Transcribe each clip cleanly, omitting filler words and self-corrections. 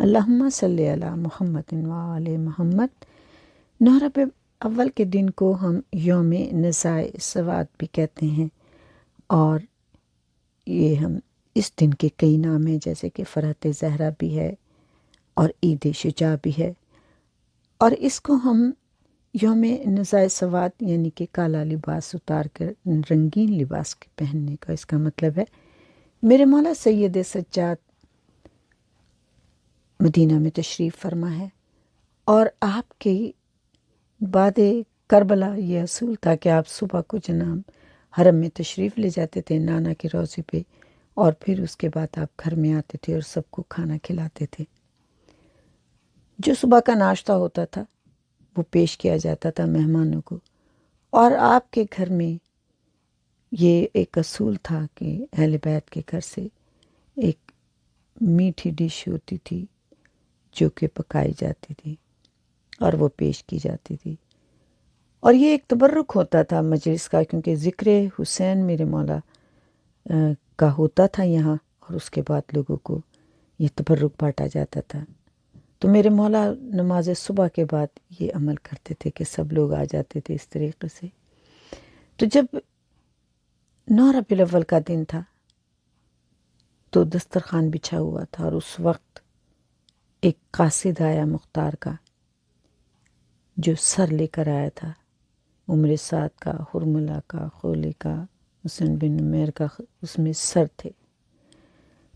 اللہم صلی علی محمد و آل محمد۔ 9 ربیع اول کے دن کو ہم یوم نسائے سوات بھی کہتے ہیں، اور یہ ہم اس دن کے کئی نام ہیں، جیسے کہ فرحت زہرا بھی ہے اور عید شجاع بھی ہے، اور اس کو ہم یوم نسائے سوات یعنی کہ کالا لباس اتار کر رنگین لباس کے پہننے کا اس کا مطلب ہے میرے مولا سید سجاد مدینہ میں تشریف فرما ہے، اور آپ کی بعد کربلا یہ اصول تھا کہ آپ صبح کو جناب حرم میں تشریف لے جاتے تھے نانا کے روضے پہ، اور پھر اس کے بعد آپ گھر میں آتے تھے اور سب کو کھانا کھلاتے تھے۔ جو صبح کا ناشتہ ہوتا تھا وہ پیش کیا جاتا تھا مہمانوں کو، اور آپ کے گھر میں یہ ایک اصول تھا کہ اہل بیت کے گھر سے ایک میٹھی ڈش ہوتی تھی جو کہ پکائی جاتی تھی اور وہ پیش کی جاتی تھی، اور یہ ایک تبرک ہوتا تھا مجلس کا، کیونکہ ذکر حسین میرے مولا کا ہوتا تھا یہاں، اور اس کے بعد لوگوں کو یہ تبرک بانٹا جاتا تھا۔ تو میرے مولا نماز صبح کے بعد یہ عمل کرتے تھے کہ سب لوگ آ جاتے تھے اس طریقے سے۔ تو جب 9 ربیع الاول کا دن تھا تو دسترخوان بچھا ہوا تھا، اور اس وقت ایک قاصد آیا مختار کا، جو سر لے کر آیا تھا، عمر سعد کا، حرملہ کا، خولے کا، حسن بن عمیر کا، اس میں سر تھے۔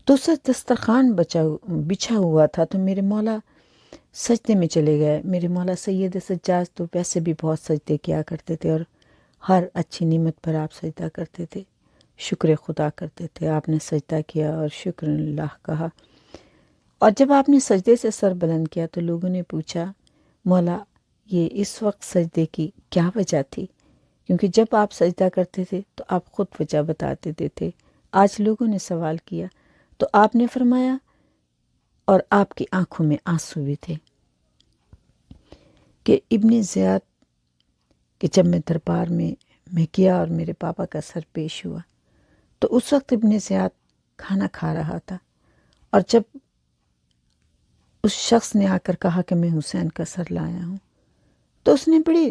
تو اس دسترخوان بچھا ہوا تھا، تو میرے مولا سجدے میں چلے گئے۔ میرے مولا سید سجاد تو ویسے بھی بہت سجدے کیا کرتے تھے، اور ہر اچھی نعمت پر آپ سجدہ کرتے تھے، شکر خدا کرتے تھے۔ آپ نے سجدہ کیا اور شکر اللہ کہا، اور جب آپ نے سجدے سے سر بلند کیا تو لوگوں نے پوچھا مولا یہ اس وقت سجدے کی کیا وجہ تھی؟ کیونکہ جب آپ سجدہ کرتے تھے تو آپ خود وجہ بتا دیتے تھے۔ آج لوگوں نے سوال کیا تو آپ نے فرمایا، اور آپ کی آنکھوں میں آنسو بھی تھے، کہ ابن زیاد کہ جب میں دربار میں کیا اور میرے پاپا کا سر پیش ہوا تو اس وقت ابن زیاد کھانا کھا رہا تھا، اور جب اس شخص نے آ کر کہا کہ میں حسین کا سر لایا ہوں تو اس نے بڑی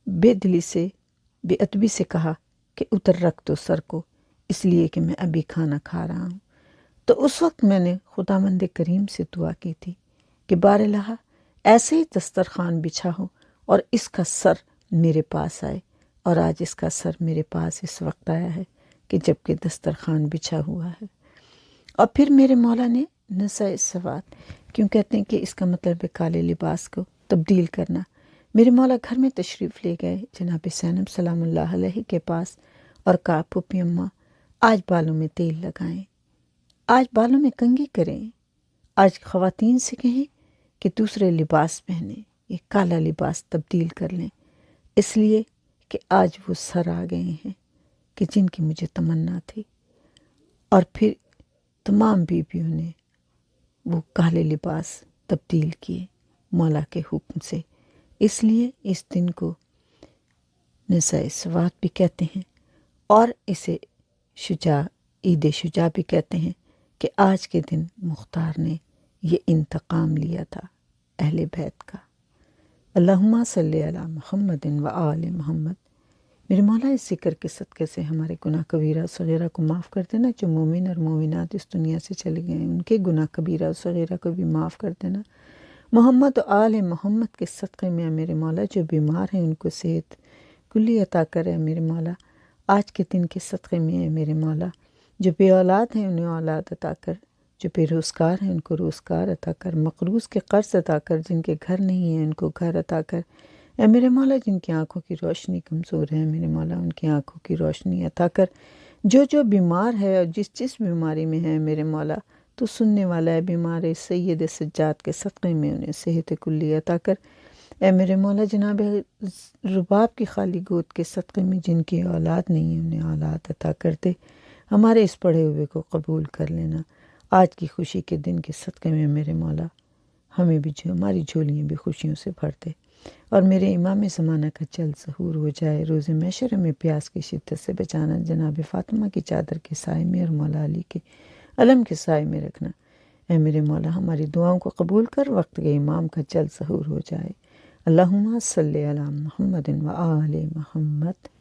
بے دلی سے، بے ادبی سے کہا کہ ادھر رکھ دو سر کو، اس لیے کہ میں ابھی کھانا کھا رہا ہوں۔ تو اس وقت میں نے خداوند کریم سے دعا کی تھی کہ بار الہ ایسے ہی دسترخوان بچھا ہو اور اس کا سر میرے پاس آئے، اور آج اس کا سر میرے پاس اس وقت آیا ہے کہ جب کہ دسترخوان بچھا ہوا ہے۔ اور پھر میرے مولا نے نسائے سوات، کیوں کہتے ہیں کہ اس کا مطلب ہے کالے لباس کو تبدیل کرنا۔ میرے مولا گھر میں تشریف لے گئے جناب زینب سلام اللہ علیہ کے پاس، اور کہا پھوپھی اماں آج بالوں میں تیل لگائیں، آج بالوں میں کنگھی کریں، آج خواتین سے کہیں کہ دوسرے لباس پہنیں، یہ کالا لباس تبدیل کر لیں، اس لیے کہ آج وہ سر آ گئے ہیں کہ جن کی مجھے تمنا تھی۔ اور پھر تمام بیویوں نے وہ کالے لباس تبدیل کیے مولا کے حکم سے۔ اس لیے اس دن کو نسائے سوات بھی کہتے ہیں، اور اسے عید شجاع بھی کہتے ہیں، کہ آج کے دن مختار نے یہ انتقام لیا تھا اہل بیت کا۔ اللہم صلی علی محمد و آل محمد۔ میرے مولا اس ذکر کے صدقے سے ہمارے گناہ کبیرہ صغیرہ کو معاف کر دینا، جو مومن اور مومنات اس دنیا سے چلے گئے ہیں ان کے گناہ کبیرہ صغیرہ کو بھی معاف کر دینا۔ محمد و آل محمد کے صدقے میں میرے مولا جو بیمار ہیں ان کو صحت کلی عطا کرے میرے مولا۔ آج کے دن کے صدقے میں میرے مولا جو بے اولاد ہیں انہیں اولاد عطا کر، جو بے روزگار ہیں ان کو روزگار عطا کر، مقروض کے قرض عطا کر، جن کے گھر نہیں ہیں ان کو گھر عطا کر، اے میرے مولا جن کی آنکھوں کی روشنی کمزور ہے میرے مولا ان کی آنکھوں کی روشنی عطا کر، جو بیمار ہے اور جس بیماری میں ہے میرے مولا تو سننے والا ہے، بیمار سید سجاد کے صدقے میں انہیں صحت کلی عطا کر، اے میرے مولا جناب رباب کی خالی گود کے صدقے میں جن کی اولاد نہیں ہے انہیں اولاد عطا کر دے، ہمارے اس پڑھے ہوئے کو قبول کر لینا۔ آج کی خوشی کے دن کے صدقے میں میرے مولا ہمیں بھی ہماری جھولیاں بھی خوشیوں سے بھر دے، اور میرے امام زمانہ کا جلد ظہور ہو جائے، روز محشر میں پیاس کی شدت سے بچانا، جناب فاطمہ کی چادر کے سائے میں اور مولا علی کے علم کے سائے میں رکھنا، اے میرے مولا ہماری دعاؤں کو قبول کر، وقت کے امام کا جلد ظہور ہو جائے۔ اللہم صلی علی محمد و آل محمد۔